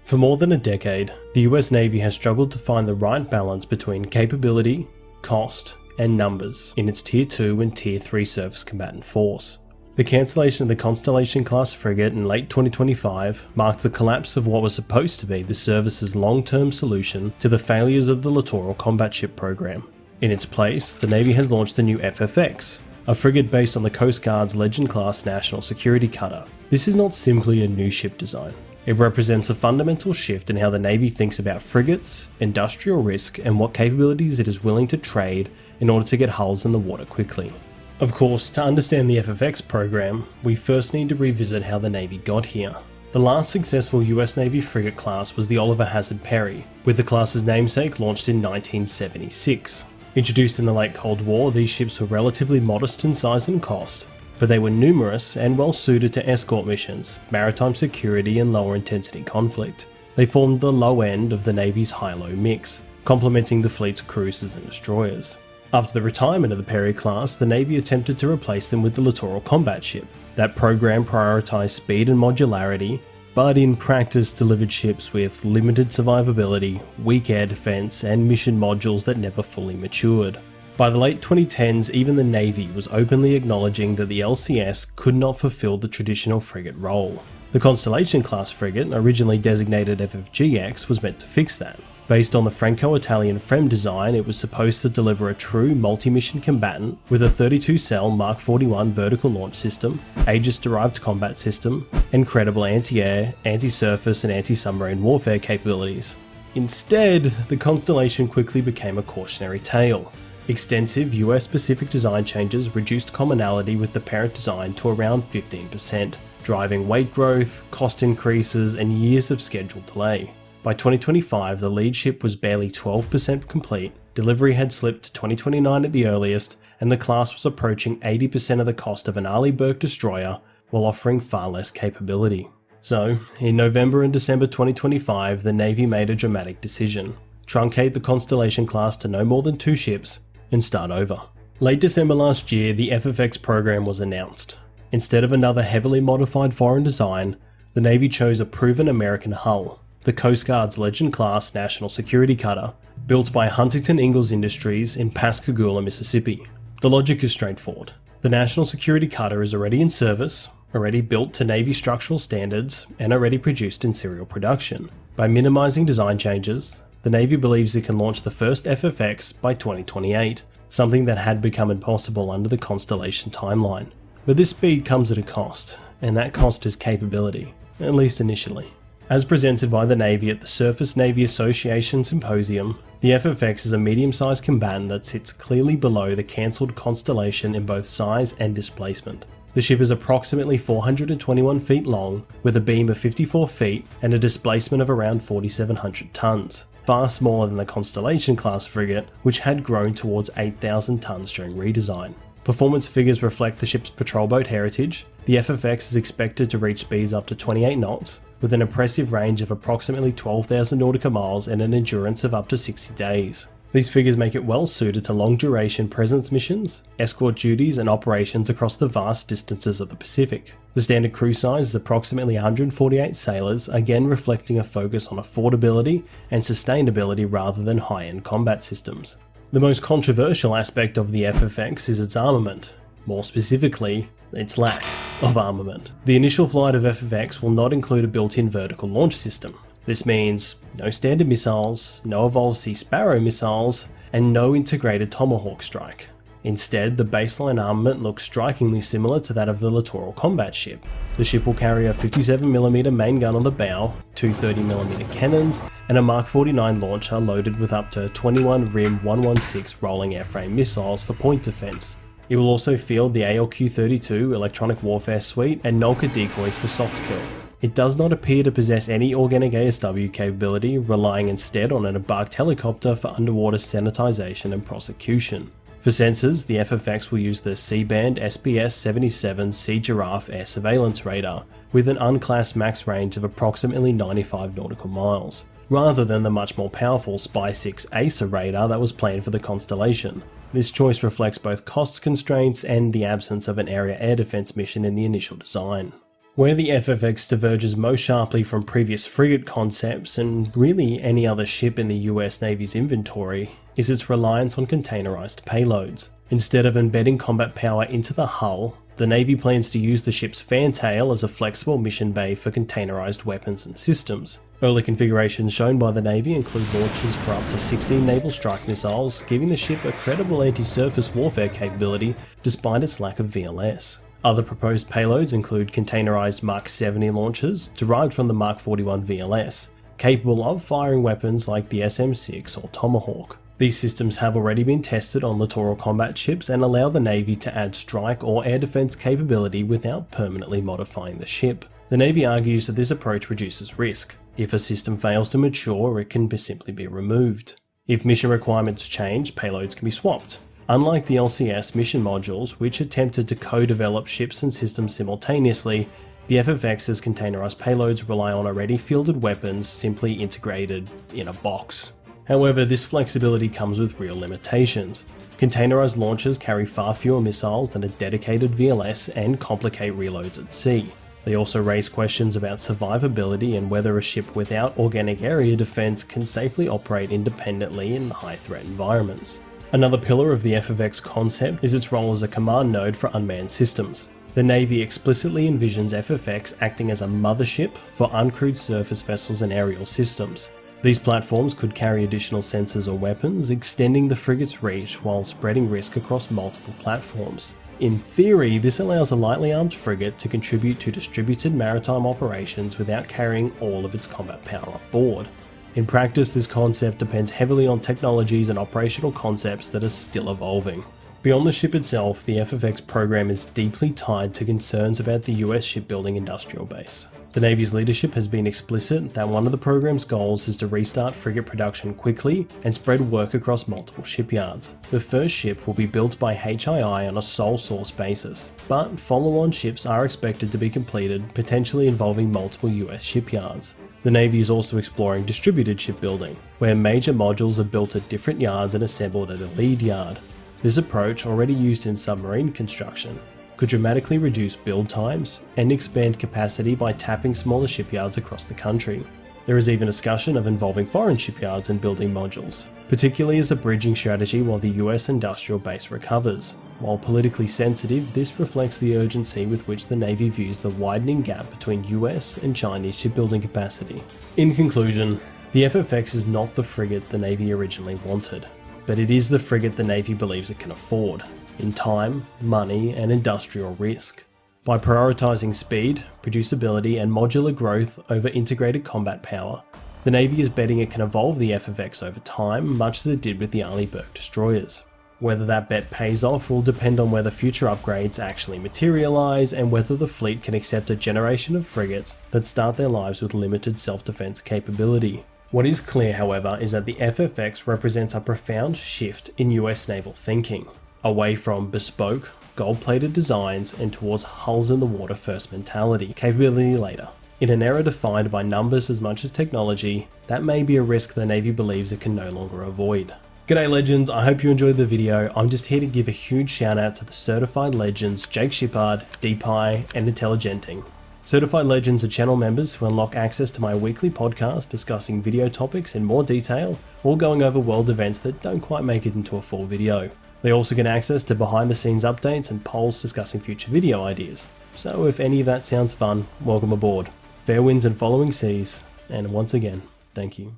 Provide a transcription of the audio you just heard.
For more than a decade, the US Navy has struggled to find the right balance between capability, cost, and numbers in its Tier 2 and Tier 3 surface combatant force. The cancellation of the Constellation-class frigate in late 2025 marked the collapse of what was supposed to be the service's long-term solution to the failures of the Littoral Combat Ship program. In its place, the Navy has launched the new FFX, a frigate based on the Coast Guard's Legend-class national security cutter. This is not simply a new ship design. It represents a fundamental shift in how the Navy thinks about frigates, industrial risk, and what capabilities it is willing to trade in order to get hulls in the water quickly. Of course, to understand the FFX program, we first need to revisit how the Navy got here. The last successful US Navy frigate class was the Oliver Hazard Perry, with the class's namesake launched in 1976. Introduced in the late Cold War, these ships were relatively modest in size and cost, but they were numerous and well suited to escort missions, maritime security, and lower intensity conflict. They formed the low end of the Navy's high-low mix, complementing the fleet's cruisers and destroyers. After the retirement of the Perry class, the Navy attempted to replace them with the Littoral Combat Ship. That program prioritised speed and modularity, but in practice delivered ships with limited survivability, weak air defence, and mission modules that never fully matured. By the late 2010s, even the Navy was openly acknowledging that the LCS could not fulfill the traditional frigate role. The Constellation-class frigate, originally designated FFGX, was meant to fix that. Based on the Franco-Italian FREM design, it was supposed to deliver a true multi-mission combatant with a 32-cell Mark 41 vertical launch system, Aegis-derived combat system, and credible anti-air, anti-surface, and anti-submarine warfare capabilities. Instead, the Constellation quickly became a cautionary tale. Extensive US-specific design changes reduced commonality with the parent design to around 15%, driving weight growth, cost increases, and years of scheduled delay. By 2025, the lead ship was barely 12% complete, delivery had slipped to 2029 at the earliest, and the class was approaching 80% of the cost of an Arleigh Burke destroyer while offering far less capability. So, in November and December 2025, the Navy made a dramatic decision: truncate the Constellation class to no more than 2 ships, and start over. Late December last year, the FFX program was announced. Instead of another heavily modified foreign design, the Navy chose a proven American hull, the Coast Guard's Legend-class national security cutter, built by Huntington Ingalls Industries in Pascagoula, Mississippi. The logic is straightforward. The national security cutter is already in service, already built to Navy structural standards, and already produced in serial production. By minimizing design changes, the Navy believes it can launch the first FFX by 2028, something that had become impossible under the Constellation timeline. But this speed comes at a cost, and that cost is capability, at least initially. As presented by the Navy at the Surface Navy Association Symposium, the FFX is a medium-sized combatant that sits clearly below the cancelled Constellation in both size and displacement. The ship is approximately 421 feet long, with a beam of 54 feet and a displacement of around 4,700 tons, far smaller than the Constellation-class frigate, which had grown towards 8,000 tons during redesign. Performance figures reflect the ship's patrol boat heritage. The FFX is expected to reach speeds up to 28 knots, with an impressive range of approximately 12,000 nautical miles and an endurance of up to 60 days. These figures make it well suited to long-duration presence missions, escort duties, and operations across the vast distances of the Pacific. The standard crew size is approximately 148 sailors, again reflecting a focus on affordability and sustainability rather than high-end combat systems. The most controversial aspect of the FFX is its armament, more specifically, its lack of armament. The initial flight of FFX will not include a built-in vertical launch system. This means no standard missiles, no Evolved Sea Sparrow missiles, and no integrated Tomahawk strike. Instead, the baseline armament looks strikingly similar to that of the Littoral Combat Ship. The ship will carry a 57mm main gun on the bow, 2 30mm cannons, and a Mark 49 launcher loaded with up to 21 RIM 116 rolling airframe missiles for point defense. It will also field the ALQ-32 electronic warfare suite and Nolka decoys for soft kill. It does not appear to possess any organic ASW capability, relying instead on an embarked helicopter for underwater sanitization and prosecution. For sensors, the FFX will use the C-band SPS-77 Sea Giraffe air surveillance radar, with an unclassed max range of approximately 95 nautical miles, rather than the much more powerful Spy-6 ACER radar that was planned for the Constellation. This choice reflects both cost constraints and the absence of an area air defense mission in the initial design. Where the FFX diverges most sharply from previous frigate concepts, and really any other ship in the US Navy's inventory, is its reliance on containerized payloads. Instead of embedding combat power into the hull, the Navy plans to use the ship's fantail as a flexible mission bay for containerized weapons and systems. Early configurations shown by the Navy include launches for up to 16 naval strike missiles, giving the ship a credible anti-surface warfare capability despite its lack of VLS. Other proposed payloads include containerized Mark 70 launchers, derived from the Mark 41 VLS, capable of firing weapons like the SM-6 or Tomahawk. These systems have already been tested on littoral combat ships and allow the Navy to add strike or air defense capability without permanently modifying the ship. The Navy argues that this approach reduces risk. If a system fails to mature, it can simply be removed. If mission requirements change, payloads can be swapped. Unlike the LCS mission modules, which attempted to co-develop ships and systems simultaneously, the FFX's containerized payloads rely on already fielded weapons simply integrated in a box. However, this flexibility comes with real limitations. Containerized launchers carry far fewer missiles than a dedicated VLS and complicate reloads at sea. They also raise questions about survivability and whether a ship without organic area defense can safely operate independently in high-threat environments. Another pillar of the FFX concept is its role as a command node for unmanned systems. The Navy explicitly envisions FFX acting as a mothership for uncrewed surface vessels and aerial systems. These platforms could carry additional sensors or weapons, extending the frigate's reach while spreading risk across multiple platforms. In theory, this allows a lightly armed frigate to contribute to distributed maritime operations without carrying all of its combat power on board. In practice, this concept depends heavily on technologies and operational concepts that are still evolving. Beyond the ship itself, the FFX program is deeply tied to concerns about the US shipbuilding industrial base. The Navy's leadership has been explicit that one of the program's goals is to restart frigate production quickly and spread work across multiple shipyards. The first ship will be built by HII on a sole source basis, but follow-on ships are expected to be completed, potentially involving multiple US shipyards. The Navy is also exploring distributed shipbuilding, where major modules are built at different yards and assembled at a lead yard. This approach, already used in submarine construction, could dramatically reduce build times and expand capacity by tapping smaller shipyards across the country. There is even discussion of involving foreign shipyards in building modules, particularly as a bridging strategy while the US industrial base recovers. While politically sensitive, this reflects the urgency with which the Navy views the widening gap between US and Chinese shipbuilding capacity. In conclusion, the FFX is not the frigate the Navy originally wanted, but it is the frigate the Navy believes it can afford, in time, money, and industrial risk. By prioritising speed, producibility, and modular growth over integrated combat power, the Navy is betting it can evolve the FFX over time, much as it did with the Arleigh-Burke destroyers. Whether that bet pays off will depend on whether future upgrades actually materialise and whether the fleet can accept a generation of frigates that start their lives with limited self-defence capability. What is clear, however, is that the FFX represents a profound shift in US naval thinking, away from bespoke, gold-plated designs and towards hulls in the water first mentality, capability later. In an era defined by numbers as much as technology, that may be a risk the Navy believes it can no longer avoid. G'day legends, I hope you enjoyed the video. I'm just here to give a huge shout out to the certified legends Jake Shippard, DPI, and Intelligenting. Certified legends are channel members who unlock access to my weekly podcast discussing video topics in more detail, or going over world events that don't quite make it into a full video. They also get access to behind the scenes updates and polls discussing future video ideas. So if any of that sounds fun, welcome aboard. Fair winds and following seas, and once again, thank you.